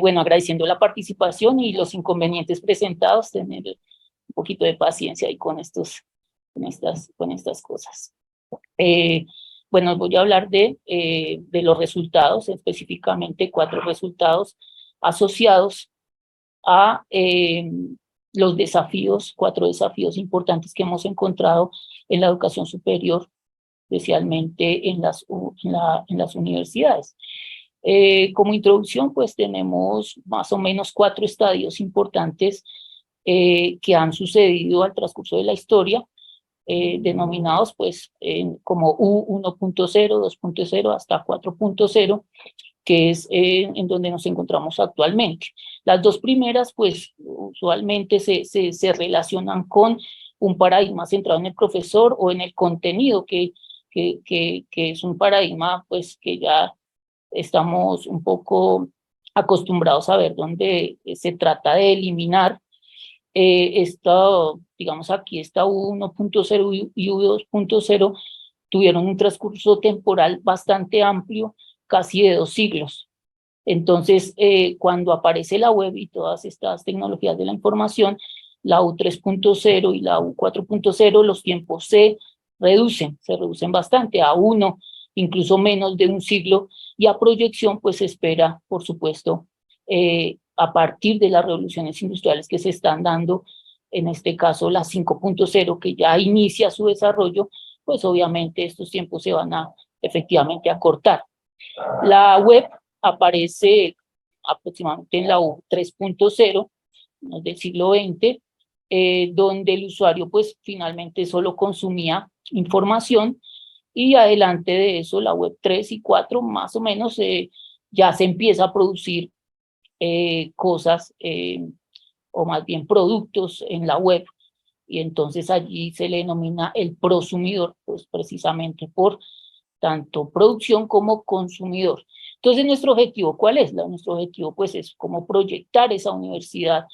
Bueno, agradeciendo la participación y los inconvenientes presentados, tener un poquito de paciencia ahí con estas cosas. Bueno, voy a hablar de los resultados, específicamente 4 resultados asociados a los desafíos, 4 desafíos importantes que hemos encontrado en la educación superior, especialmente en las universidades. Como introducción, pues tenemos más o menos 4 estadios importantes que han sucedido al transcurso de la historia, denominados pues como U1.0, 2.0 hasta 4.0, que es en donde nos encontramos actualmente. Las 2 primeras, pues usualmente se relacionan con un paradigma centrado en el profesor o en el contenido, que es un paradigma pues que ya estamos un poco acostumbrados a ver, donde se trata de eliminar digamos aquí esta U1.0 y U2.0 tuvieron un transcurso temporal bastante amplio, casi de 2 siglos. Entonces, cuando aparece la web y todas estas tecnologías de la información, la U3.0 y la U4.0, los tiempos se reducen bastante, a 1, incluso menos de 1 siglo, y a proyección pues se espera, por supuesto, a partir de las revoluciones industriales que se están dando, en este caso la 5.0, que ya inicia su desarrollo, pues obviamente estos tiempos se van a efectivamente acortar. La web aparece aproximadamente en la U3.0 del siglo XX, donde el usuario pues finalmente solo consumía información, y adelante de eso la web 3 y 4 más o menos ya se empieza a producir cosas o más bien productos en la web, y entonces allí se le denomina el prosumidor, pues precisamente por tanto producción como consumidor. Entonces, ¿nuestro objetivo cuál es? Nuestro objetivo pues es como proyectar esa universidad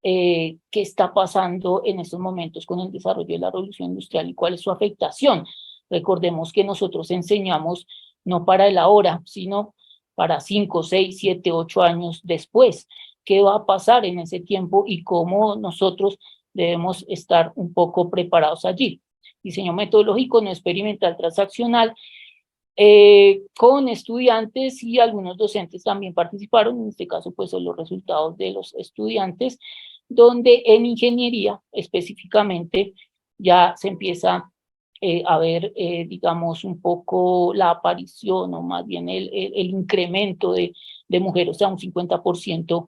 qué está pasando en estos momentos con el desarrollo de la revolución industrial y cuál es su afectación. Recordemos que nosotros enseñamos no para el ahora, sino para 5, 6, 7, 8 años después. ¿Qué va a pasar en ese tiempo y cómo nosotros debemos estar un poco preparados allí? Diseño metodológico no experimental transaccional, con estudiantes, y algunos docentes también participaron, en este caso pues son los resultados de los estudiantes, donde en ingeniería específicamente ya se empieza a ver, digamos, un poco la aparición, o más bien el incremento de mujeres a un 50%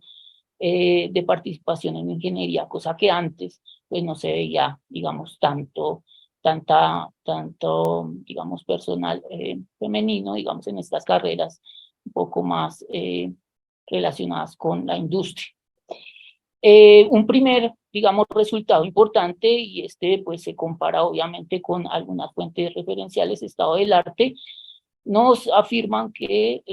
de participación en ingeniería, cosa que antes pues no se veía, digamos, tanto, digamos, personal femenino, digamos, en estas carreras un poco más relacionadas con la industria. Un primer, digamos, resultado importante, y pues se compara obviamente con algunas fuentes referenciales, estado del arte, nos afirman que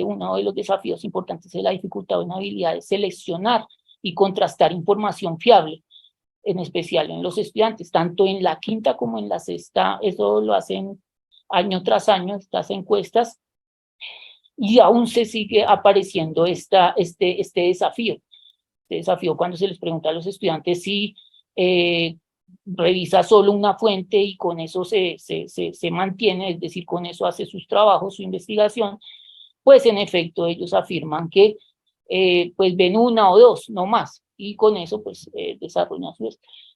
uno de los desafíos importantes es la dificultad o inhabilidad de seleccionar y contrastar información fiable, en especial en los estudiantes, tanto en la quinta como en la sexta. Eso lo hacen año tras año, estas encuestas, y aún se sigue apareciendo este desafío. Este desafío cuando se les pregunta a los estudiantes si revisa solo una fuente y con eso se mantiene, es decir, con eso hace sus trabajos, su investigación, pues en efecto ellos afirman que pues ven 1 o 2, no más, y con eso pues desarrollan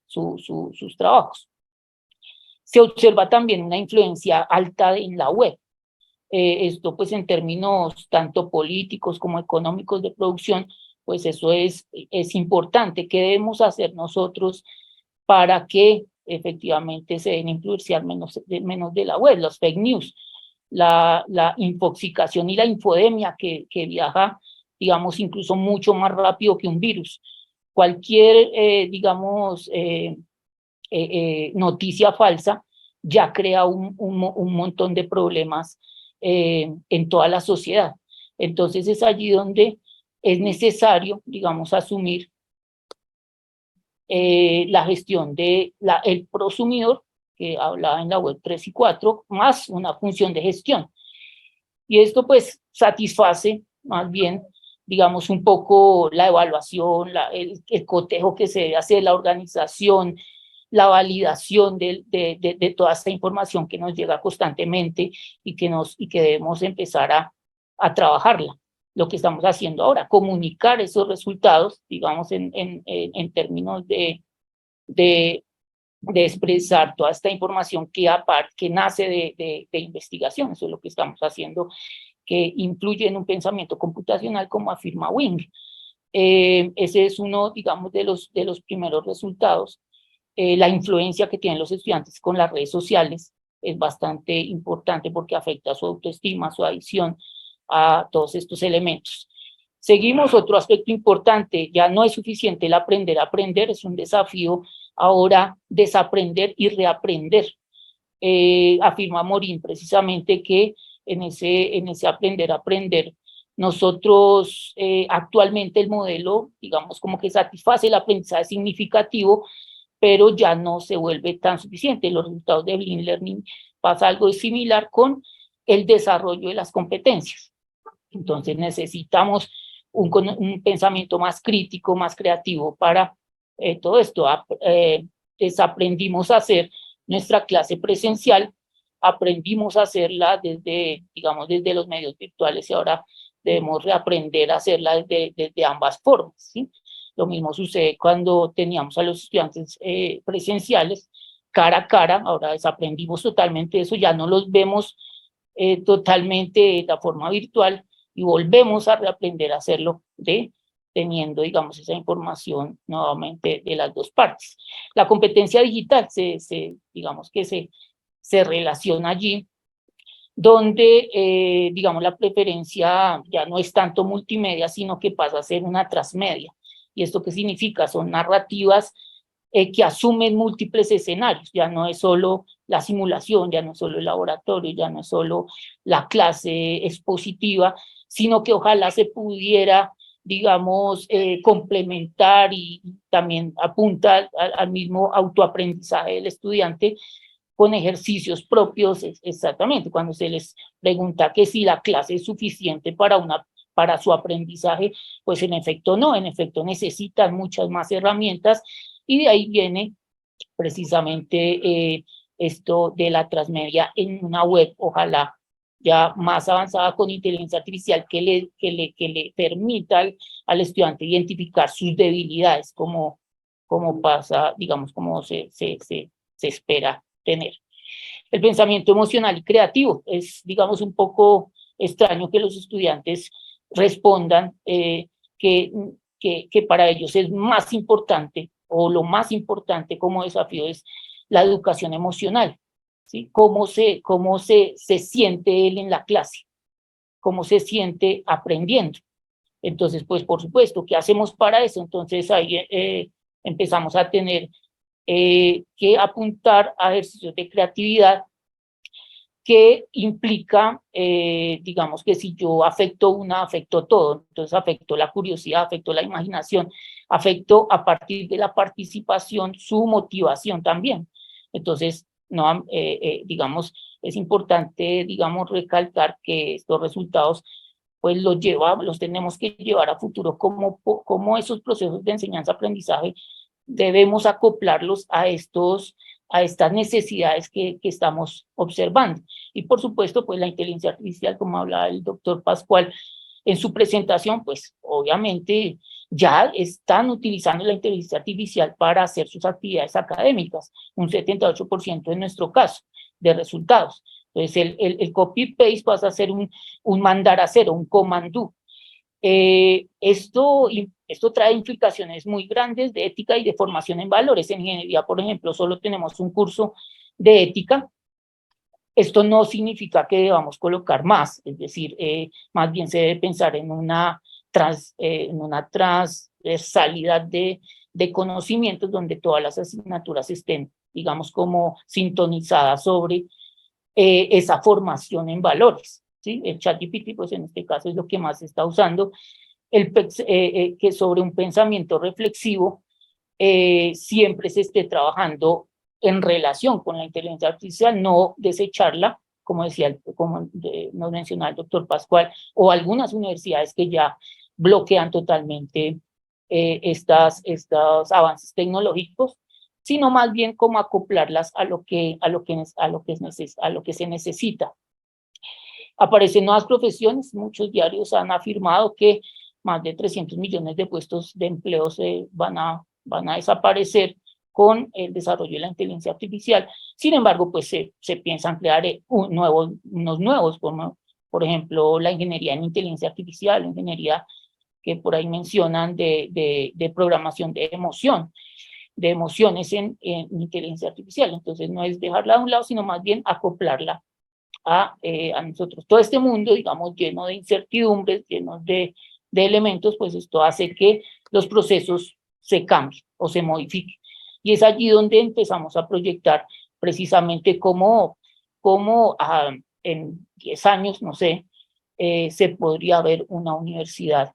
sus trabajos. Se observa también una influencia alta en la web. Esto pues en términos tanto políticos como económicos de producción, pues eso es importante. ¿Qué debemos hacer nosotros para que efectivamente se den influenciar menos de la web? Los fake news, la infoxicación y la infodemia que viaja, digamos, incluso mucho más rápido que un virus. Cualquier, digamos, noticia falsa ya crea un montón de problemas en toda la sociedad. Entonces es allí donde es necesario, digamos, asumir la gestión del prosumidor, que hablaba en la web 3 y 4, más una función de gestión. Y esto pues satisface más bien digamos, un poco la evaluación, el cotejo que se debe hacer, la organización, la validación de toda esta información que nos llega constantemente y que debemos empezar a trabajarla. Lo que estamos haciendo ahora, comunicar esos resultados, digamos, en términos de expresar toda esta información que nace de investigación. Eso es lo que estamos haciendo, que influye en un pensamiento computacional, como afirma Wing. Ese es uno, digamos, de los primeros resultados. La influencia que tienen los estudiantes con las redes sociales es bastante importante porque afecta su autoestima, su adicción a todos estos elementos. Seguimos, otro aspecto importante, ya no es suficiente el aprender a aprender, es un desafío ahora desaprender y reaprender. Afirma Morin precisamente que en ese aprender a aprender, nosotros actualmente el modelo, digamos, como que satisface el aprendizaje significativo, pero ya no se vuelve tan suficiente. Los resultados de Blended Learning pasa algo similar con el desarrollo de las competencias. Entonces necesitamos un pensamiento más crítico, más creativo para todo esto. Desaprendimos a hacer nuestra clase presencial, aprendimos a hacerla desde, digamos, desde los medios virtuales y ahora debemos reaprender a hacerla desde ambas formas, ¿sí? Lo mismo sucede cuando teníamos a los estudiantes presenciales, cara a cara, ahora desaprendimos totalmente eso, ya no los vemos totalmente de la forma virtual y volvemos a reaprender a hacerlo teniendo, digamos, esa información nuevamente de las dos partes. La competencia digital, digamos que se relaciona allí, donde, digamos, la preferencia ya no es tanto multimedia, sino que pasa a ser una transmedia. ¿Y esto qué significa? Son narrativas que asumen múltiples escenarios, ya no es solo la simulación, ya no es solo el laboratorio, ya no es solo la clase expositiva, sino que ojalá se pudiera, digamos, complementar y también apunta al mismo autoaprendizaje del estudiante con ejercicios propios, exactamente, cuando se les pregunta que si la clase es suficiente para su aprendizaje, pues en efecto no, en efecto necesitan muchas más herramientas y de ahí viene precisamente esto de la transmedia en una web, ojalá ya más avanzada con inteligencia artificial que le permita al estudiante identificar sus debilidades, como pasa, digamos, como se espera tener. El pensamiento emocional y creativo es, digamos, un poco extraño que los estudiantes respondan que para ellos es más importante o lo más importante como desafío es la educación emocional, ¿sí? Cómo se siente él en la clase, cómo se siente aprendiendo. Entonces, pues, por supuesto, ¿qué hacemos para eso? Entonces, ahí empezamos a tener que apuntar a ejercicios de creatividad que implica, digamos que si yo afecto una, afecto todo, entonces afecto la curiosidad, afecto la imaginación, afecto a partir de la participación su motivación también. Entonces, no, digamos, es importante, digamos, recalcar que estos resultados pues los tenemos que llevar a futuro como esos procesos de enseñanza-aprendizaje debemos acoplarlos a estas necesidades que estamos observando. Y por supuesto, pues la inteligencia artificial, como hablaba el doctor Pascual en su presentación, pues obviamente ya están utilizando la inteligencia artificial para hacer sus actividades académicas, un 78% en nuestro caso de resultados. Entonces el copy-paste pasa a ser un mandar a hacer, un command do. Esto trae implicaciones muy grandes de ética y de formación en valores. En ingeniería, por ejemplo, solo tenemos un curso de ética. Esto no significa que debamos colocar más, es decir, más bien se debe pensar en una transversalidad de conocimientos donde todas las asignaturas estén, digamos, como sintonizadas sobre esa formación en valores. ¿Sí? El ChatGPT, pues en este caso es lo que más se está usando, que sobre un pensamiento reflexivo siempre se esté trabajando en relación con la inteligencia artificial, no desecharla, como decía, como nos mencionaba el doctor Pascual, o algunas universidades que ya bloquean totalmente estos avances tecnológicos, sino más bien como acoplarlas a lo que se necesita. Aparecen nuevas profesiones, muchos diarios han afirmado que más de 300 millones de puestos de empleo van a desaparecer con el desarrollo de la inteligencia artificial. Sin embargo, pues se piensan crear unos nuevos, como por ejemplo la ingeniería en inteligencia artificial, la ingeniería que por ahí mencionan de programación de emociones en inteligencia artificial. Entonces no es dejarla a un lado, sino más bien acoplarla a nosotros. Todo este mundo, digamos, lleno de incertidumbres, lleno de elementos, pues esto hace que los procesos se cambien o se modifiquen. Y es allí donde empezamos a proyectar precisamente cómo en 10 años, no sé, se podría ver una universidad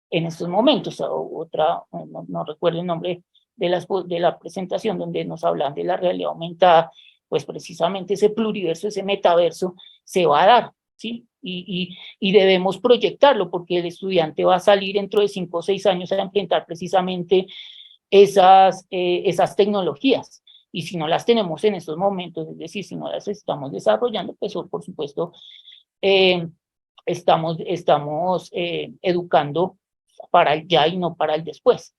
en estos momentos. Otra, no recuerdo el nombre de la presentación, donde nos hablan de la realidad aumentada, pues precisamente ese pluriverso, ese metaverso se va a dar, ¿sí? Y debemos proyectarlo, porque el estudiante va a salir dentro de 5 o 6 años a enfrentar precisamente esas tecnologías. Y si no las tenemos en estos momentos, es decir, si no las estamos desarrollando, pues por supuesto estamos educando para el ya y no para el después.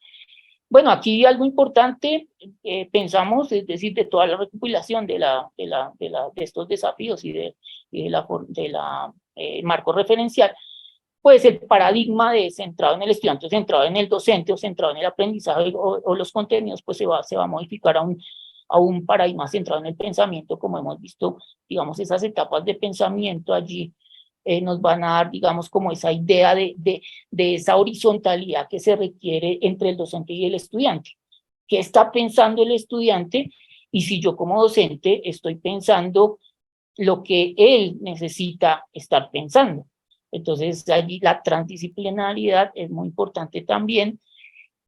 Bueno, aquí algo importante, pensamos, es decir, de toda la recopilación de estos desafíos y de la marco referencial, pues el paradigma de centrado en el estudiante, centrado en el docente o centrado en el aprendizaje o los contenidos, pues se va a modificar a un paradigma centrado en el pensamiento, como hemos visto, digamos, esas etapas de pensamiento allí nos van a dar, digamos, como esa idea de esa horizontalidad que se requiere entre el docente y el estudiante. ¿Qué está pensando el estudiante? Y si yo como docente estoy pensando lo que él necesita estar pensando. Entonces, allí la transdisciplinariedad es muy importante también,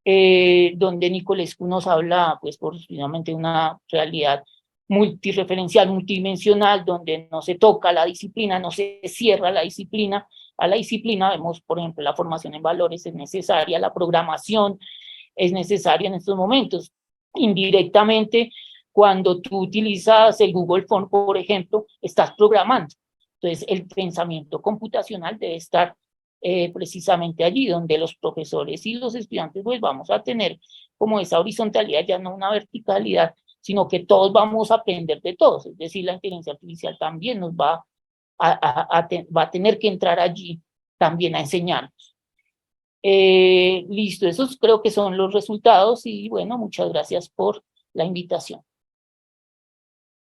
donde Nicolescu nos habla, pues, precisamente de una realidad multireferencial, multidimensional, donde no se toca la disciplina, no se cierra la disciplina. A la disciplina vemos, por ejemplo, la formación en valores es necesaria, la programación es necesaria en estos momentos. Indirectamente, cuando tú utilizas el Google Phone, por ejemplo, estás programando. Entonces, el pensamiento computacional debe estar precisamente allí, donde los profesores y los estudiantes pues vamos a tener como esa horizontalidad, ya no una verticalidad, sino que todos vamos a aprender de todos. Es decir, la inteligencia artificial también nos va a tener que entrar allí también a enseñarnos. Listo, esos creo que son los resultados y bueno, muchas gracias por la invitación.